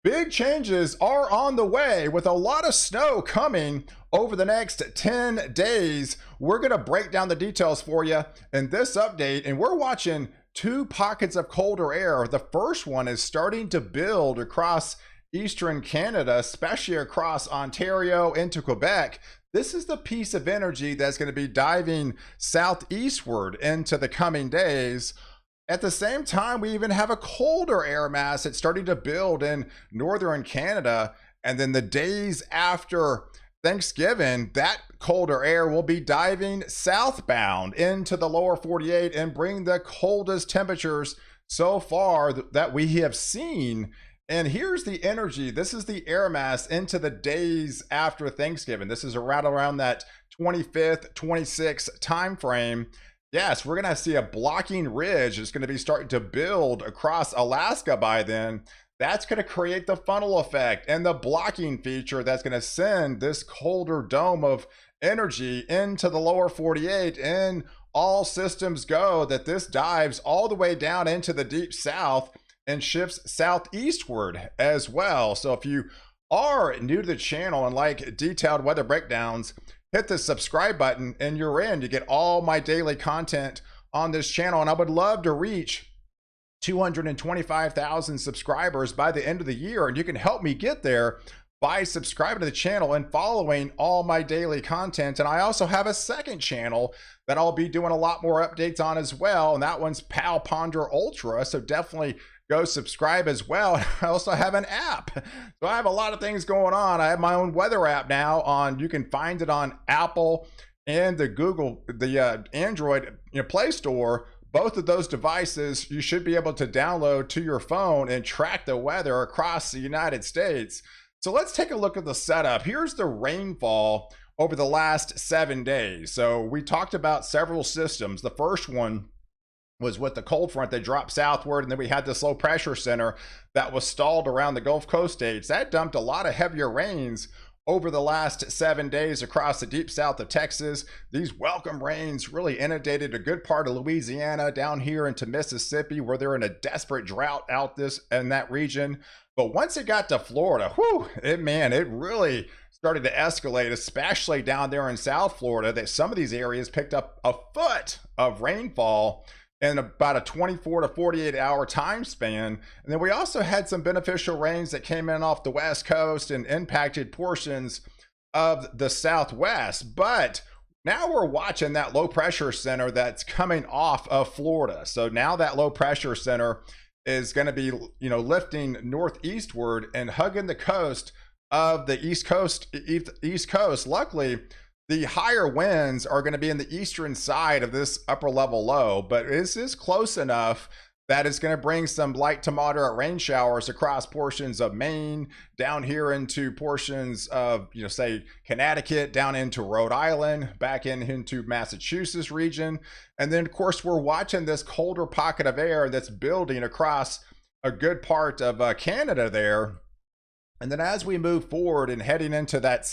Big changes are on the way with a lot of snow coming over the next 10 days. We're going to break down the details for you in this update, and we're watching two pockets of colder air. The first one is starting to build across eastern Canada, especially across Ontario into Quebec. This is the piece of energy that's going to be diving southeastward into the coming days. At the same time, we even have a colder air mass that's starting to build in northern Canada. And then the days after Thanksgiving, that colder air will be diving southbound into the lower 48 and bring the coldest temperatures so far that we have seen. And here's the energy. This is the air mass into the days after Thanksgiving. This is around that 25th, 26th time frame. Yes, we're going to see a blocking ridge. It's going to be starting to build across Alaska by then. That's going to create the funnel effect and the blocking feature that's going to send this colder dome of energy into the lower 48. And all systems go that this dives all the way down into the deep south and shifts southeastward as well. So if you are new to the channel and like detailed weather breakdowns, hit the subscribe button and you're in. You get all my daily content on this channel. And I would love to reach 225,000 subscribers by the end of the year. And you can help me get there by subscribing to the channel and following all my daily content. And I also have a second channel that I'll be doing a lot more updates on as well. And that one's Pal Ponder Ultra. So definitely go subscribe as well. I also have an app. So I have a lot of things going on. I have my own weather app now on, you can find it on Apple and the Android Play Store. Both of those devices, you should be able to download to your phone and track the weather across the United States. So let's take a look at the setup. Here's the rainfall over the last 7 days. So we talked about several systems. The first one was with the cold front that dropped southward, and then we had this low pressure center that was stalled around the Gulf Coast states. That dumped a lot of heavier rains over the last 7 days across the deep south of Texas. These welcome rains really inundated a good part of Louisiana down here into Mississippi, where they're in a desperate drought out in that region. But once it got to Florida, it really started to escalate, especially down there in South Florida, that some of these areas picked up a foot of rainfall in about a 24 to 48 hour time span. And then we also had some beneficial rains that came in off the West Coast and impacted portions of the Southwest. But now we're watching that low pressure center that's coming off of Florida. So now that low pressure center is going to be, lifting northeastward and hugging the coast of the East Coast. Luckily, the higher winds are going to be in the eastern side of this upper level low, but this is close enough that it's going to bring some light to moderate rain showers across portions of Maine, down here into portions of, say, Connecticut, down into Rhode Island, back into Massachusetts region. And then, of course, we're watching this colder pocket of air that's building across a good part of Canada there. And then as we move forward and heading into that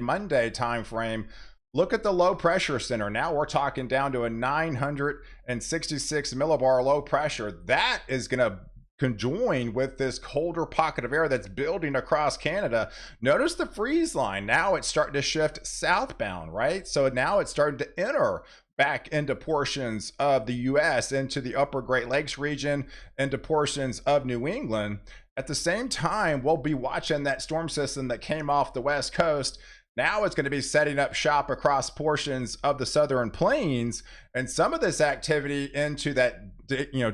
Monday time frame, look at the low pressure center. Now we're talking down to a 966 millibar low pressure. That is going to conjoin with this colder pocket of air that's building across Canada. Notice the freeze line. Now it's starting to shift southbound, right? So now it's starting to enter back into portions of the US, into the upper Great Lakes region, into portions of New England. At the same time, we'll be watching that storm system that came off the West Coast. Now it's going to be setting up shop across portions of the southern plains, and some of this activity into that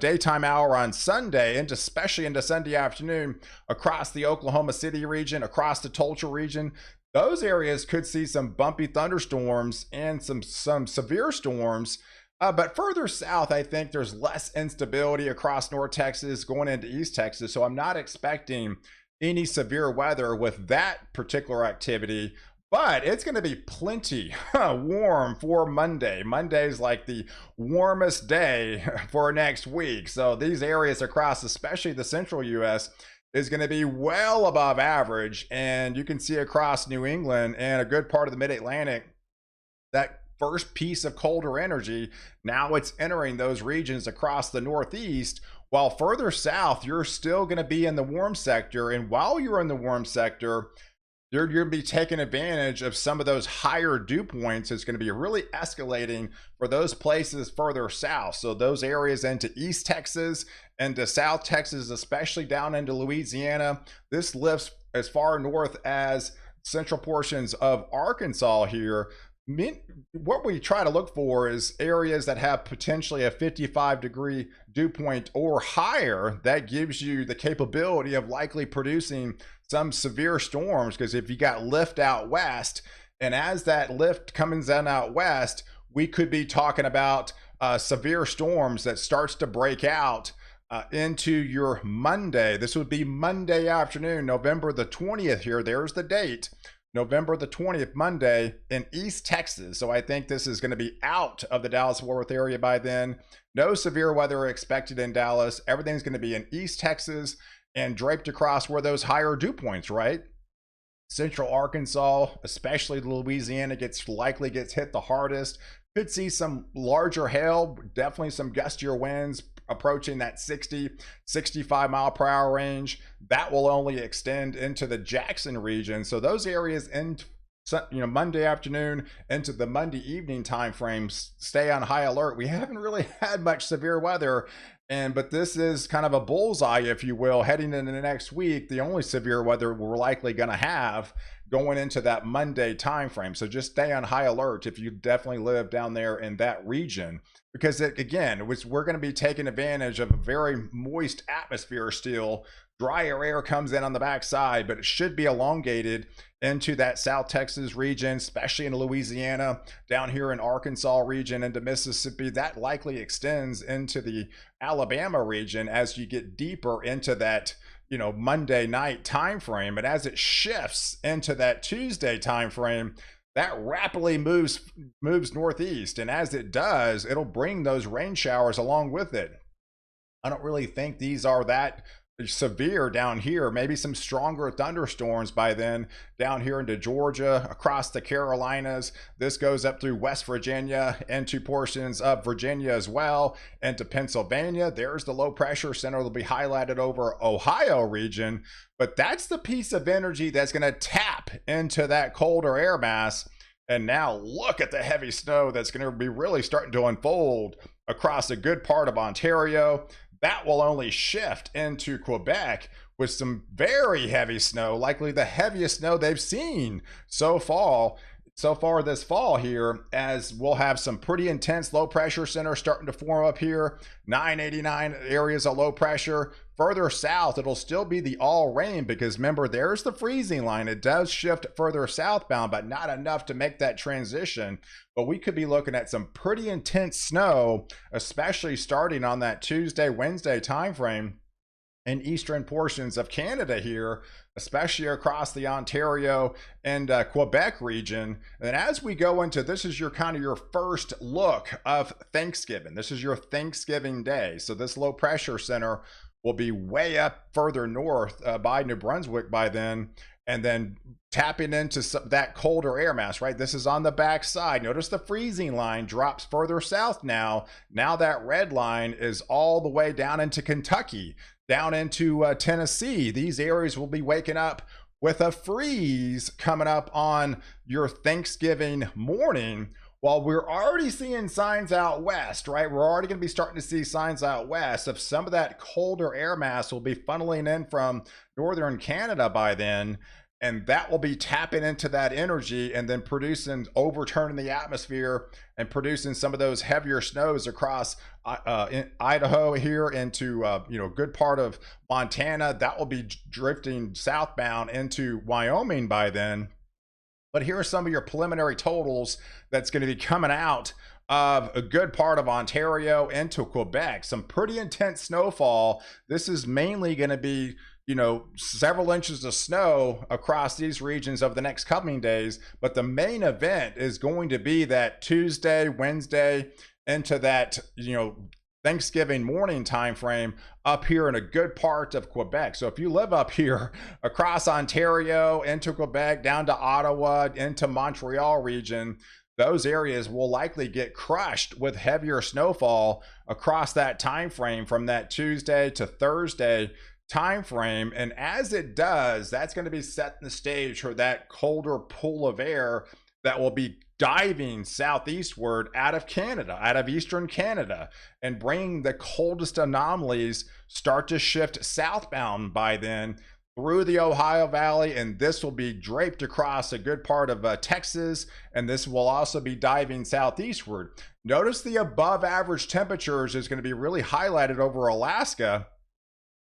daytime hour on Sunday, and especially into Sunday afternoon across the Oklahoma City region, across the Tulsa region. Those areas could see some bumpy thunderstorms and some severe storms. But further south, I think there's less instability across North Texas going into East Texas. So I'm not expecting any severe weather with that particular activity. But it's going to be plenty warm for Monday. Monday's like the warmest day for next week. So these areas across, especially the central US, is going to be well above average. And you can see across New England and a good part of the mid-Atlantic, that first piece of colder energy, now it's entering those regions across the Northeast, while further south, you're still going to be in the warm sector. And while you're in the warm sector, you're going to be taking advantage of some of those higher dew points. It's going to be really escalating for those places further south. So those areas into East Texas and to South Texas, especially down into Louisiana. This lifts as far north as central portions of Arkansas here. What we try to look for is areas that have potentially a 55-degree dew point or higher. That gives you the capability of likely producing some severe storms, because if you got lift out west, and as that lift comes in out west, we could be talking about severe storms that starts to break out into your Monday. This would be Monday afternoon, November the 20th here. There's the date. November the 20th, Monday in East Texas. So I think this is going to be out of the Dallas-Fort Worth area by then. No severe weather expected in Dallas. Everything's going to be in East Texas and draped across where those higher dew points, right? Central Arkansas, especially Louisiana, likely gets hit the hardest. Could see some larger hail, definitely some gustier winds approaching that 65 mile per hour range. That will only extend into the Jackson region. So those areas in Monday afternoon into the Monday evening time frames stay on high alert. We haven't really had much severe weather, but this is kind of a bullseye, if you will, heading into the next week. The only severe weather we're likely going to have going into that Monday time frame. So just stay on high alert if you definitely live down there in that region, because we're going to be taking advantage of a very moist atmosphere still. Drier air comes in on the backside, but it should be elongated into that South Texas region, especially in Louisiana, down here in Arkansas region, into Mississippi. That likely extends into the Alabama region as you get deeper into that Monday night time frame. And as it shifts into that Tuesday time frame, that rapidly moves northeast, and as it does, it'll bring those rain showers along with it. I don't really think these are that severe down here. Maybe some stronger thunderstorms by then down here into Georgia, across the Carolinas. This goes up through West Virginia into portions of Virginia as well, into Pennsylvania. There's the low pressure center that'll be highlighted over Ohio region. But that's the piece of energy that's going to tap into that colder air mass. And now look at the heavy snow that's going to be really starting to unfold across a good part of Ontario. That will only shift into Quebec with some very heavy snow, likely the heaviest snow they've seen so far this fall here, as we'll have some pretty intense low pressure center starting to form up here. 989 areas of low pressure. Further south, it'll still be the all rain, because remember, there's the freezing line. It does shift further southbound, but not enough to make that transition. But we could be looking at some pretty intense snow, especially starting on that Tuesday, Wednesday timeframe in eastern portions of Canada here, especially across the Ontario and Quebec region. And as we go into, this is your first look of Thanksgiving. This is your Thanksgiving day. So this low pressure center will be way up further north by New Brunswick by then, and then tapping into that colder air mass, right? This is on the back side. Notice the freezing line drops further south now. Now that red line is all the way down into Kentucky, down into Tennessee. These areas will be waking up with a freeze coming up on your Thanksgiving morning. While we're already seeing signs out west, right? We're already going to be starting to see signs out west of some of that colder air mass will be funneling in from northern Canada by then. And that will be tapping into that energy and then overturning the atmosphere and producing some of those heavier snows across in Idaho here into good part of Montana. That will be drifting southbound into Wyoming by then. But here are some of your preliminary totals that's going to be coming out of a good part of Ontario into Quebec. Some pretty intense snowfall. This is mainly going to be several inches of snow across these regions over the next coming days. But the main event is going to be that Tuesday, Wednesday into that, Thanksgiving morning time frame up here in a good part of Quebec. So if you live up here across Ontario into Quebec, down to Ottawa, into Montreal region, those areas will likely get crushed with heavier snowfall across that time frame from that Tuesday to Thursday time frame. And as it does, that's going to be setting the stage for that colder pool of air that will be diving southeastward out of Canada, out of eastern Canada, and bringing the coldest anomalies start to shift southbound by then through the Ohio Valley, and this will be draped across a good part of Texas, and this will also be diving southeastward. Notice the above average temperatures is going to be really highlighted over Alaska.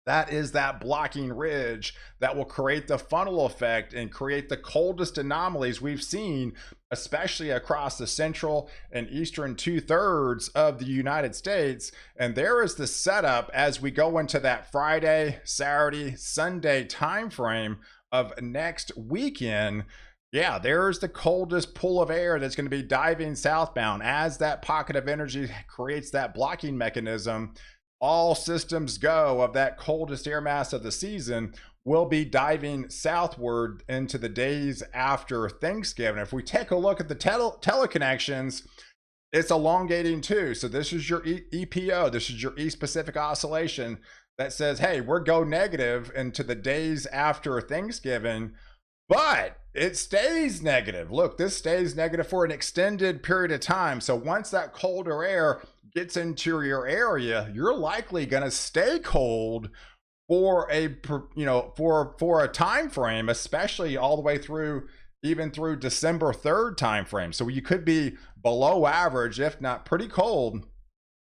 That is that blocking ridge that will create the funnel effect and create the coldest anomalies we've seen, especially across the central and eastern 2/3 of the United States. And there is the setup as we go into that Friday, Saturday, Sunday time frame of next weekend. Yeah, there's the coldest pool of air that's going to be diving southbound as that pocket of energy creates that blocking mechanism. All systems go of that coldest air mass of the season will be diving southward into the days after Thanksgiving. If we take a look at the teleconnections, it's elongating too. So this is your EPO, this is your East Pacific Oscillation that says, hey, we're go negative into the days after Thanksgiving, but it stays negative. Look, this stays negative for an extended period of time. So once that colder air gets into your area, you're likely going to stay cold for a for a time frame, especially all the way through even through December 3rd time frame. So you could be below average, if not pretty cold,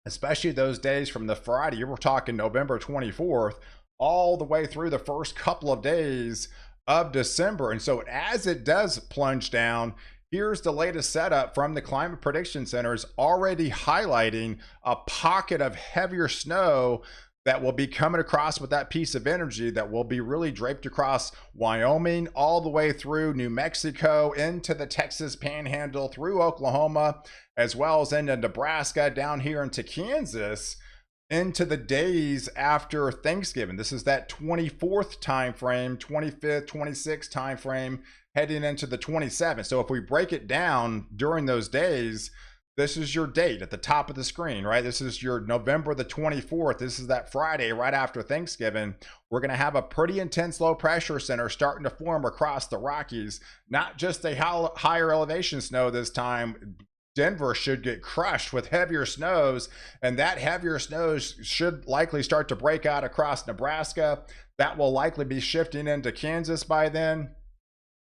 especially those days from the Friday. We're talking November 24th all the way through the first couple of days of December. And so as it does plunge down, here's the latest setup from the Climate Prediction Centers already highlighting a pocket of heavier snow that will be coming across with that piece of energy that will be really draped across Wyoming, all the way through New Mexico, into the Texas Panhandle, through Oklahoma, as well as into Nebraska, down here into Kansas, into the days after Thanksgiving. This is that 24th time frame, 25th, 26th time frame, heading into the 27th. So if we break it down during those days, this is your date at the top of the screen, right? This is your November the 24th. This is that Friday right after Thanksgiving. We're going to have a pretty intense low pressure center starting to form across the Rockies. Not just a higher elevation snow this time. Denver should get crushed with heavier snows, and that heavier snows should likely start to break out across Nebraska. That will likely be shifting into Kansas by then,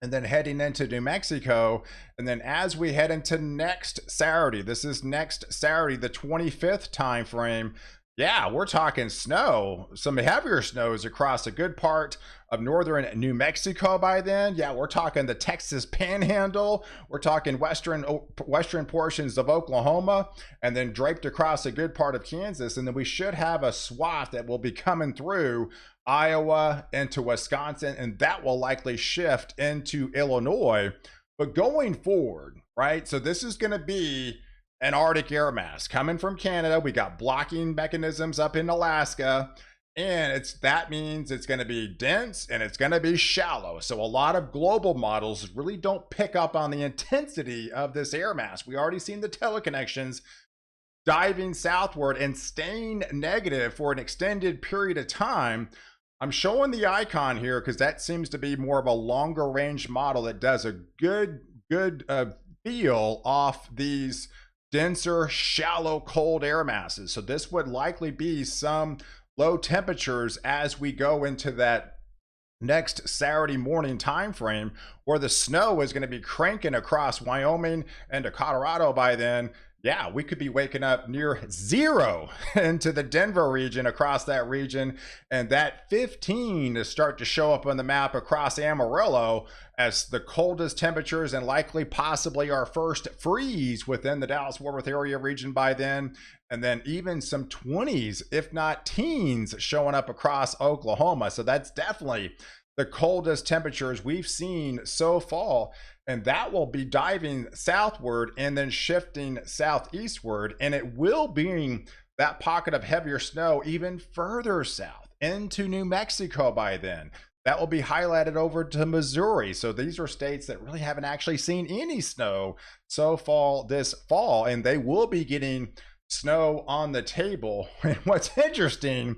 and then heading into New Mexico. And then as we head into next Saturday, this is next Saturday, the 25th time frame, yeah, we're talking snow, some heavier snows across a good part of northern New Mexico by then. Yeah, we're talking the Texas Panhandle. We're talking western portions of Oklahoma, and then draped across a good part of Kansas. And then we should have a swath that will be coming through Iowa into Wisconsin, and that will likely shift into Illinois. But going forward, right, so this is going to be an Arctic air mass coming from Canada. We got blocking mechanisms up in Alaska, and that means it's going to be dense and it's going to be shallow. So a lot of global models really don't pick up on the intensity of this air mass. We already seen the teleconnections diving southward and staying negative for an extended period of time. I'm showing the icon here because that seems to be more of a longer range model that does a good feel off these denser, shallow, cold air masses. So this would likely be some low temperatures as we go into that next Saturday morning time frame, where the snow is going to be cranking across Wyoming and to Colorado by then. Yeah, we could be waking up near zero into the Denver region, across that region, and that 15 to start to show up on the map across Amarillo as the coldest temperatures, and likely possibly our first freeze within the Dallas-Fort Worth area region by then. And then even some 20s, if not teens, showing up across Oklahoma. So that's definitely the coldest temperatures we've seen so far. And that will be diving southward and then shifting southeastward. And it will bring that pocket of heavier snow even further south into New Mexico by then. that will be highlighted over to Missouri. So these are states that really haven't actually seen any snow so far this fall, and they will be getting snow on the table. And what's interesting,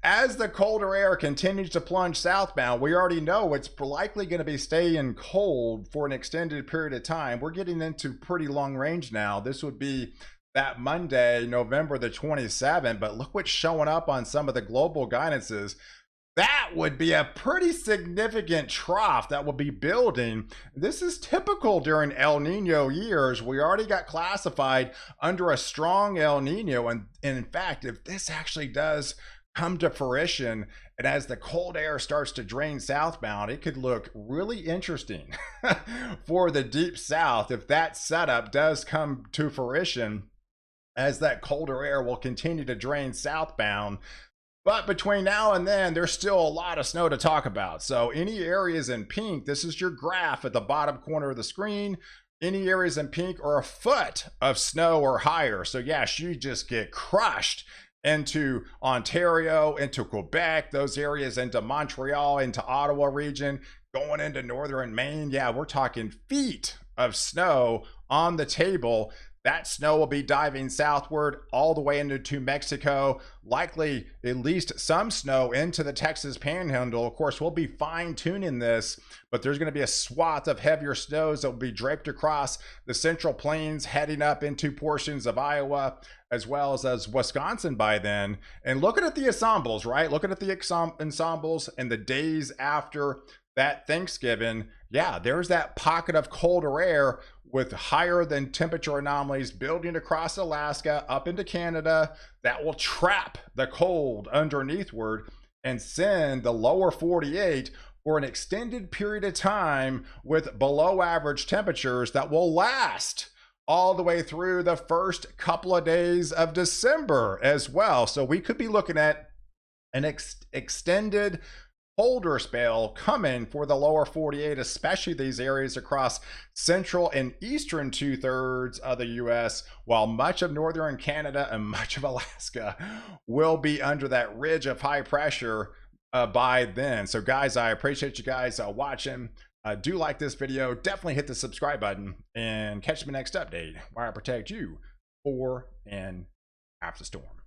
as the colder air continues to plunge southbound, we already know it's likely going to be staying cold for an extended period of time. We're getting into pretty long range now. This would be that Monday, November the 27th, but look what's showing up on some of the global guidances. That would be a pretty significant trough that will be building. This is typical during El Nino years. We already got classified under a strong El Nino. And in fact, if this actually does come to fruition, and as the cold air starts to drain southbound, it could look really interesting for the deep south if that setup does come to fruition, as that colder air will continue to drain southbound. But between now and then, there's still a lot of snow to talk about. So any areas in pink, this is your graph at the bottom corner of the screen. Any areas in pink are a foot of snow or higher. So yes, you just get crushed into Ontario, into Quebec, those areas, into Montreal, into Ottawa region, going into northern Maine. Yeah, we're talking feet of snow on the table. That snow will be diving southward all the way into Mexico, likely at least some snow into the Texas Panhandle. Of course, we'll be fine-tuning this, but there's going to be a swath of heavier snows that will be draped across the Central Plains, heading up into portions of Iowa, as well as Wisconsin by then. And looking at the ensembles, right? Looking at the ensembles and the days after that Thanksgiving, yeah, there's that pocket of colder air with higher than temperature anomalies building across Alaska up into Canada that will trap the cold underneathward and send the lower 48 for an extended period of time with below average temperatures that will last all the way through the first couple of days of December as well. So we could be looking at an extended colder spell coming for the lower 48, especially these areas across central and eastern 2/3 of the US, while much of northern Canada and much of Alaska will be under that ridge of high pressure by then. So guys, I appreciate you guys watching. Do like this video, definitely hit the subscribe button, and catch me next update where I protect you before and after the storm.